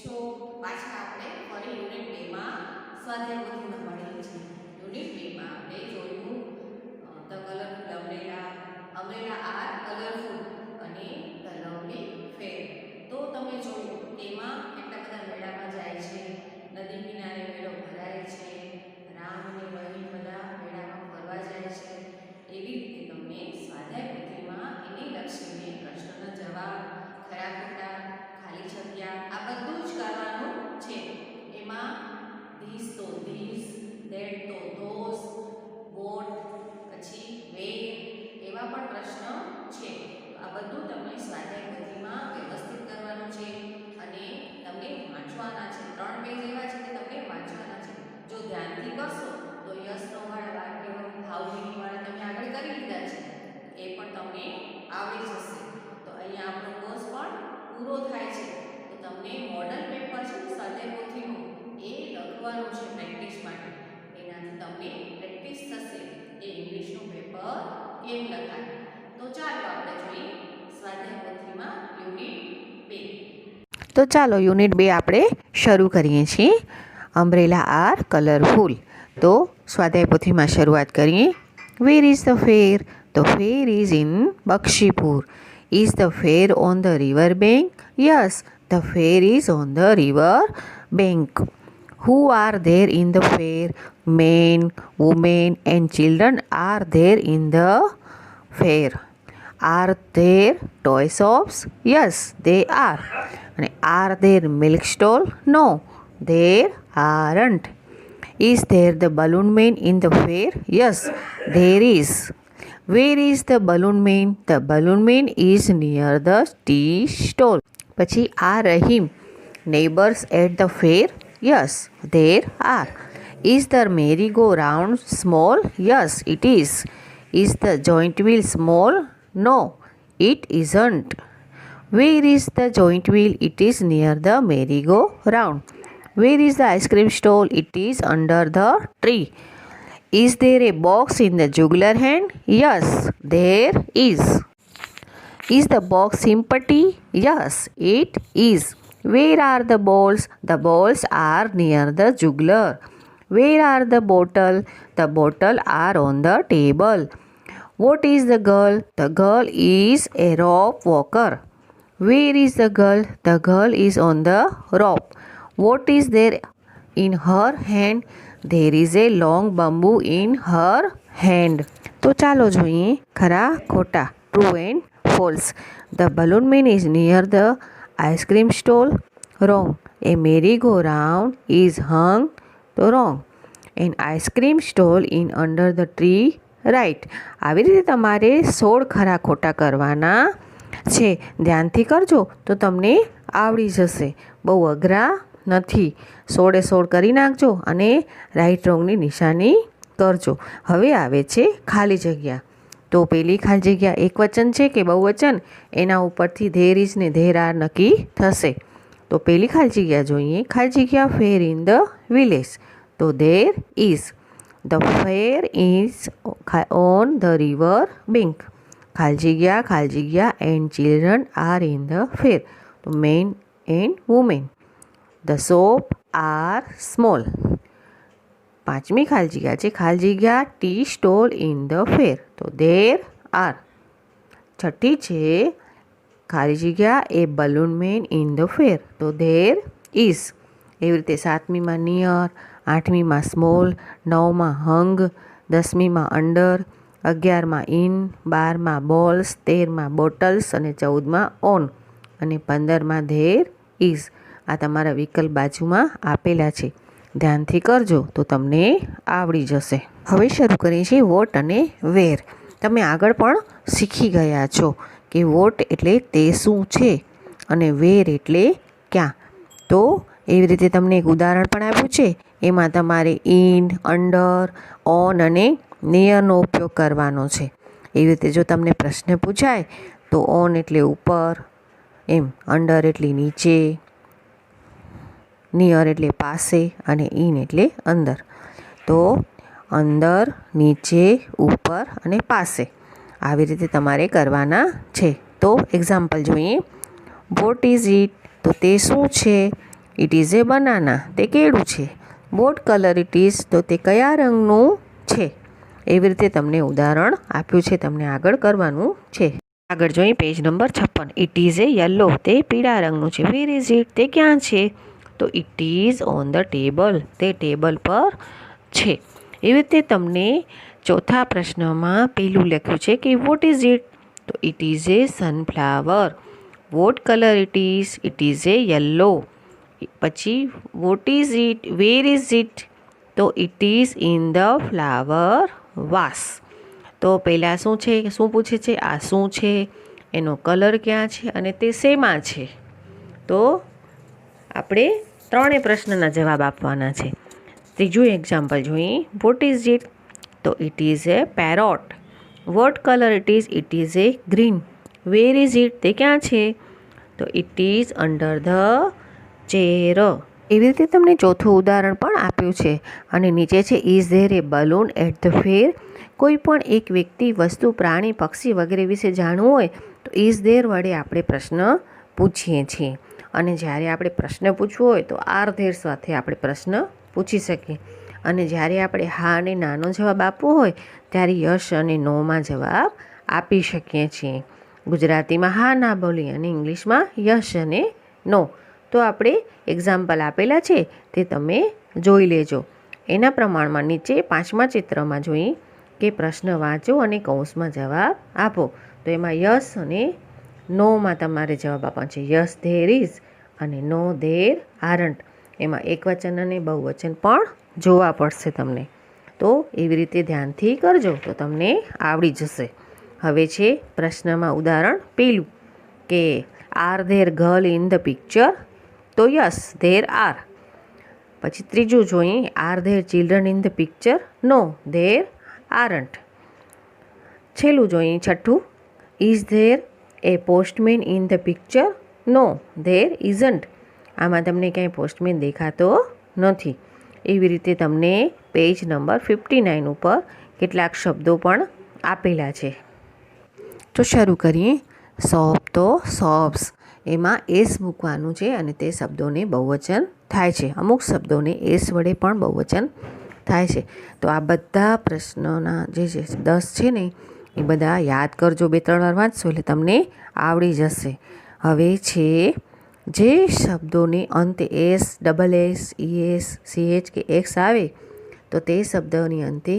છો પાછા આપણે ફરી યુનિટ 2 માં સ્વાધ્યાય પોથીમાં ભણીએ છીએ. યુનિટ 2 માં આપણે જોયું the colourful umbrella are colourful અને ધ લવલી ફેર. તો તમે જોયું તેમાં કેટલા બધા મેળામાં જાય છે, નદી કિનારે મેળો ભરાય છે, રામ અને બહેન બધા મેળામાં ફરવા જાય છે. એવી રીતે તમને સ્વાધ્યાય પોથીમાં એની લક્ષીને પ્રશ્નના જવાબ, ખરા ખોટા, ખાલી જગ્યા આ બધું જ કરવાનું છે. એમાં ધીસ તો ધીસ, ધેટ તો ધોસ, વોટ, પછી વેર એવા પણ પ્રશ્ન છે. આ બધું તમને સ્વાધ્યાય પોથીમાં વ્યવસ્થિત કરવાનું છે અને તમને વાંચવાના છે. 3 પેજ એવા છે કે તમને વાંચવાના છે. જો ધ્યાનથી કરશો તો યસ નો વાળા વાક્ય, હાઉ મેની વાળા તમે આગળ કરી લીધા છે, એ પણ તમને આવડી જશે. તો અહીંયા આપણો કોર્સ પણ પૂરો થાય છે. તો તમને મોડલ પેપર છે સ્વાધ્યાય પોથીનું એ લખવાનું છે પ્રેક્ટિસ માટે. એનાથી તમને પ્રેક્ટિસ થશે એ ઇંગ્લિશનું પેપર કેમ લખાય. તો ચાલો આપણે જોઈએ સ્વાધ્યાય પોથીમાં યુનિટ 2. તો ચાલો યુનિટ 2 આપણે શરૂ કરીએ છીએ. Umbrella are colourful. તો સ્વાધ્યાય પોથીમાં શરૂઆત કરીએ. Where is the fair? The fair is in Bakshipur. Is the fair on the river bank? Yes, the fair is on the river bank. Who are there in the fair? Men, women and children are there in the fair. Are there toy shops? Yes, they are. And are there milk stall? No, there aren't. Is there the balloon man in the fair? Yes, there is. Where is the balloon man? The balloon man is near the tea stall. પછી are him neighbors at the fair? Yes, there are. Is the merry-go-round small? Yes, it is. Is the joint wheel small? No, it isn't. Where is the joint wheel? It is near the merry-go-round. Where is the ice cream stall? It is under the tree. Is there a box in the juggler hand? Yes, there is. Is the box empty? Yes, it is. Where are the balls? The balls are near the juggler. Where are the bottle? The bottle are on the table. What is the girl? The girl is a rope walker. Where is the girl? The girl is on the rope. What is there in her hand? There is a long bamboo in her hand. તો ચાલો જોઈએ ખરા ખોટા, true and false. The balloon man is near the ice cream stall. Wrong. A merry-go-round is hung. તો wrong. An ice cream stall in under the tree. Right. આવી રીતે તમારે 16 ખરા ખોટા કરવાના છે. ધ્યાનથી કરજો તો તમને આવડી જશે. બહુ અઘરા નથી. 16 કરી નાખજો અને રાઈટ રોંગની નિશાની કરજો. હવે આવે છે ખાલી જગ્યા. તો પેલી ખાલી જગ્યા એકવચન છે કે બહુવચન, એના ઉપરથી ધેર ઇઝ ને ધેર આર નક્કી થશે. તો પેલી ખાલી જગ્યા જોઈએ. ખાલી જગ્યા ફેર ઇન ધ વિલેજ. તો there is. The fair is on the river bank. ખાલી જગ્યા and children are in the fair. તો man and women. The shop are small. 5મી ખાલી જગ્યા છે ખાલી જગ્યા tea stall in the fair. તો there are. 6ઠી છે ખાલી જગ્યા a balloon man in the fair. તો there is. એવી રીતે 7મીમાં નિયર, 8મીમાં સ્મોલ, 9માં હંગ, 10મીમાં અંડર, 11માં ઇન, 12માં બોલ્સ, 13માં બોટલ્સ અને 14માં ઓન અને 15માં ધેર ઇઝ. આ તમારા વિકલ્પ બાજુમાં આપેલા છે. ધ્યાનથી કરજો તો તમને આવડી જશે. હવે શરૂ કરીએ છીએ વોટ અને વેર. તમે આગળ પણ શીખી ગયા છો કે વોટ એટલે તે શું છે અને વેર એટલે ક્યાં. તો એવી રીતે તમને એક ઉદાહરણ પણ આપ્યું છે. એમાં તમારે ઇન, અંડર, ઓન અને નિયરનો ઉપયોગ કરવાનો છે. એવી રીતે જો તમને પ્રશ્ન પૂછાય તો ઓન એટલે ઉપર, એમ અંડર એટલે નીચે, નિયર એટલે પાસે અને ઇન એટલે અંદર. તો અંદર, નીચે, ઉપર અને પાસે આવી રીતે તમારે કરવાના છે. તો એક્ઝામ્પલ જોઈએ. Vote is it? તો તે શું છે? ઇટ ઇઝ એ બનાના, તે કેળું છે. વોટ કલર ઇટ ઇઝ, તો તે કયા રંગનું છે. એવી રીતે તમને ઉદાહરણ આપ્યું છે, તમને આગળ કરવાનું છે. આગળ જોઈએ page number 56. It is a yellow, તે પીળા રંગનું છે. વેર ઇઝ ઇટ, તે ક્યાં છે. તો it is on the table, તે ટેબલ પર છે. એવી રીતે તમને ચોથા પ્રશ્નમાં પેલું લખ્યું છે કે વોટ ઇઝ ઇટ, તો it is a sunflower. What colour it is a yellow. પછી what is it, where is it, તો it is in the flower vase. તો પહેલાં શું છે, શું પૂછે છે, આ શું છે, એનો કલર ક્યાં છે અને તે શેમાં છે. તો આપણે ત્રણેય પ્રશ્નના જવાબ આપવાના છે. ત્રીજું એક્ઝામ્પલ જોઈએ. વોટ ઇઝ ઇટ, તો it is A parrot. Vote colour it is A green. Wear is it, તે ક્યાં છે, તો it is under the chair. એવી રીતે તમને ચોથું ઉદાહરણ પણ આપ્યું છે અને નીચે છે is there a balloon at the fair. કોઈ પણ એક વ્યક્તિ, વસ્તુ, પ્રાણી, પક્ષી વગેરે વિશે જાણવું હોય તો ઇઝ ધેર વડે આપણે પ્રશ્ન પૂછીએ છીએ. અને જ્યારે આપણે પ્રશ્ન પૂછવો હોય તો આર ધેર સાથે આપણે પ્રશ્ન પૂછી શકીએ. અને જ્યારે આપણે હા અને નાનો જવાબ આપવો હોય ત્યારે યસ અને નોમાં જવાબ આપી શકીએ છીએ. ગુજરાતીમાં હા ના બોલી અને ઇંગ્લિશમાં યસ અને નો. તો આપણે એક્ઝામ્પલ આપેલા છે તે તમે જોઈ લેજો. એના પ્રમાણમાં નીચે 5મા ચિત્રમાં જોઈ કે પ્રશ્ન વાંચો અને કૌંસમાં જવાબ આપો. તો એમાં યસ અને નોમાં તમારે જવાબ આપવાનો છે. યસ ધેર ઇઝ અને નો ધેર આરન્ટ. એમાં એકવચન અને બહુવચન પણ જોવા પડશે તમને. તો એવી રીતે ધ્યાનથી કરજો તો તમને આવડી જશે. હવે છે પ્રશ્નમાં ઉદાહરણ પેલું કે are there girl in the picture, તો યસ ધેર આર. પછી ત્રીજું જોઈએ. Are there children in the picture, no there aren't. છેલ્લું જોઈએ છઠ્ઠું. Is there a postman in the picture, no there isn't. આમાં તમને ક્યાંય પોસ્ટમેન દેખાતો નથી. એવી રીતે તમને પેજ નંબર 59 ઉપર કેટલાક શબ્દો પણ આપેલા છે. તો શરૂ કરીએ. શોપ, તો શોપ્સ. એમાં એસ મૂકવાનું છે અને તે શબ્દોને બહુવચન થાય છે. અમુક શબ્દોને એસ વડે પણ બહુવચન થાય છે. તો આ બધા પ્રશ્નોના જે 10 છે ને એ બધા યાદ કરજો. 2-3 વાર વાંચશો એટલે તમને આવડી જશે. હવે છે જે શબ્દોને અંતે S, double S, ES, CH કે એક્સ આવે તો તે શબ્દોની અંતે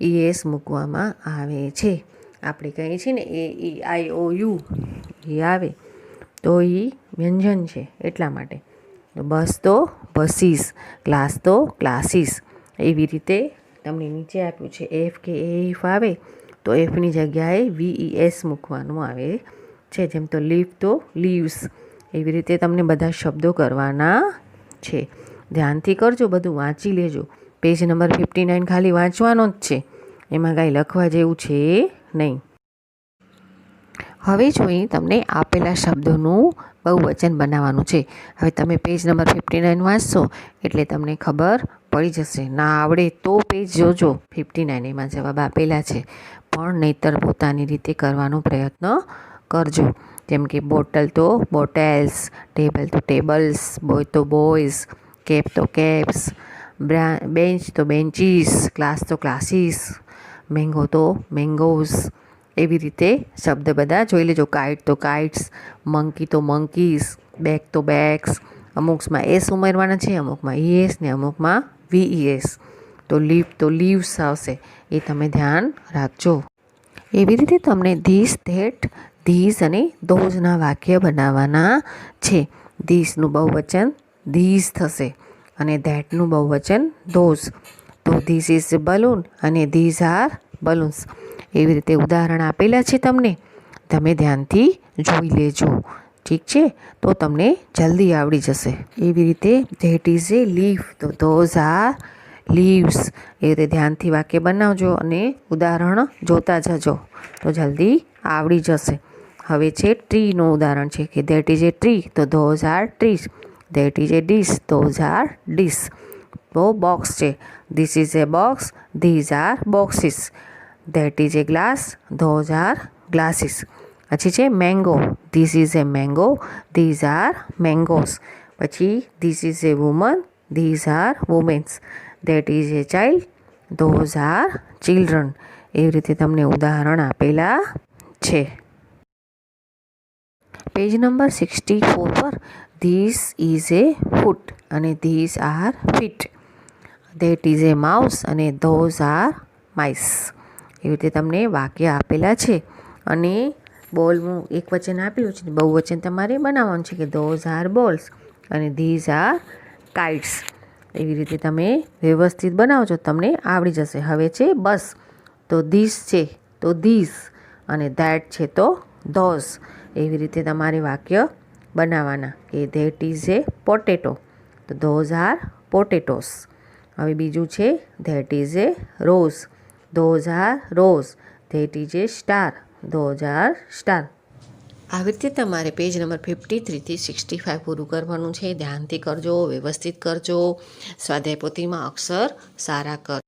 ઈએસ મૂકવામાં આવે છે. આપણે કહીએ છીએ ને એ ઈ આઈ ઓ યુ એ આવે તો એ વ્યંજન છે એટલા માટે. તો બસ તો બસીસ, ક્લાસ તો ક્લાસીસ. એવી રીતે તમને નીચે આપ્યું છે એફ કે એફ આવે તો એફની જગ્યાએ VES મૂકવાનું આવે છે. જેમ તો લીવ તો લીવ્સ. એવી રીતે તમને બધા શબ્દો કરવાના છે. ધ્યાનથી કરજો, બધું વાંચી લેજો. પેજ નંબર 59 ખાલી વાંચવાનો જ છે, એમાં કાંઈ લખવા જેવું છે નહીં. હવે જોઈએ તમને આપેલા શબ્દોનું બહુવચન બનાવવાનું છે. હવે તમે પેજ નંબર 59 વાંચશો એટલે તમને ખબર પડી જશે. ના આવડે તો પેજ જોજો 59, એમાં જવાબ આપેલા છે. પણ નહીંતર પોતાની રીતે કરવાનો પ્રયત્ન કરજો. જેમ કે બોટલ તો બોટેલ્સ, ટેબલ તો ટેબલ્સ, બોય તો બોયઝ, કેપ તો કેપ્સ, બેન્ચ તો બેન્ચીસ, ક્લાસ તો ક્લાસીસ, મેંગો તો મેંગોઝ. એવી રીતે શબ્દ બધા જોઈ લેજો. કાઇટ તો કાઇટ્સ, મંકી તો મંકીઝ, બેગ તો બેગ્સ. અમુકમાં એસ ઉમેરવાના છે, અમુકમાં ઈએસ ને અમુકમાં VES. તો લીવ તો લીવ્સ આવશે, એ તમે ધ્યાન રાખજો. એવી રીતે તમને ધીસ, ધેટ, ધીઝ અને ધોઝના વાક્ય બનાવવાના છે. ધીસનું બહુવચન ધીઝ થશે અને ધેટનું બહુવચન ધોઝ. તો ધીસ ઇઝ એ બલૂન અને ધીઝ આર બલૂન્સ. એવી રીતે ઉદાહરણ આપેલા છે તમને, તમે ધ્યાનથી જોઈ લેજો. ઠીક છે, તો તમને જલ્દી આવડી જશે. એવી રીતે ધેટ ઇઝ એ લીફ, તો ધોઝ આર લીવ્સ. એ રીતે ધ્યાનથી વાક્ય બનાવજો અને ઉદાહરણ જોતા જજો તો જલ્દી આવડી જશે. હવે છે ટ્રીનું ઉદાહરણ છે કે ધેટ ઇઝ એ ટ્રી, તો those are trees. That is a dish, those are dish. તો બોક્સ છે, this is a box, these are boxes. That is a glass, those are glasses. પછી છે mango, this is a mango, these are mangoes. પછી this is a woman, these are womens, that is a child, those are children. એવી રીતે તમને ઉદાહરણ આપેલા છે. Page number 64 પર ધીસ ઇઝ એ ફૂટ અને these are feet, that is a mouse અને ધોઝ આર માઇસ. એવી રીતે તમને વાક્ય આપેલા છે. અને બોલનું એક વચન આપેલું છે, બહુવચન તમારે બનાવવાનું છે કે ધોઝ આર બોલ્સ અને ધીઝ આર કાઇટ્સ. એવી રીતે તમે વ્યવસ્થિત બનાવજો, તમને આવડી જશે. હવે છે બસ, તો ધીસ છે તો ધીસ અને ધેટ છે તો ધોઝ. એવી રીતે તમારે વાક્ય બનાવવાના કે ધેટ ઇઝ એ પોટેટો તો ધોઝ આર પોટેટોસ. હવે બીજું છે that is A rose, those are rose, that is A star, those are star. આવી રીતે તમારે પેજ નંબર 53 થી 65 પૂરું કરવાનું છે. ધ્યાનથી કરજો, વ્યવસ્થિત કરજો. સ્વાધ્યાય પોથીમાં અક્ષર સારા કર.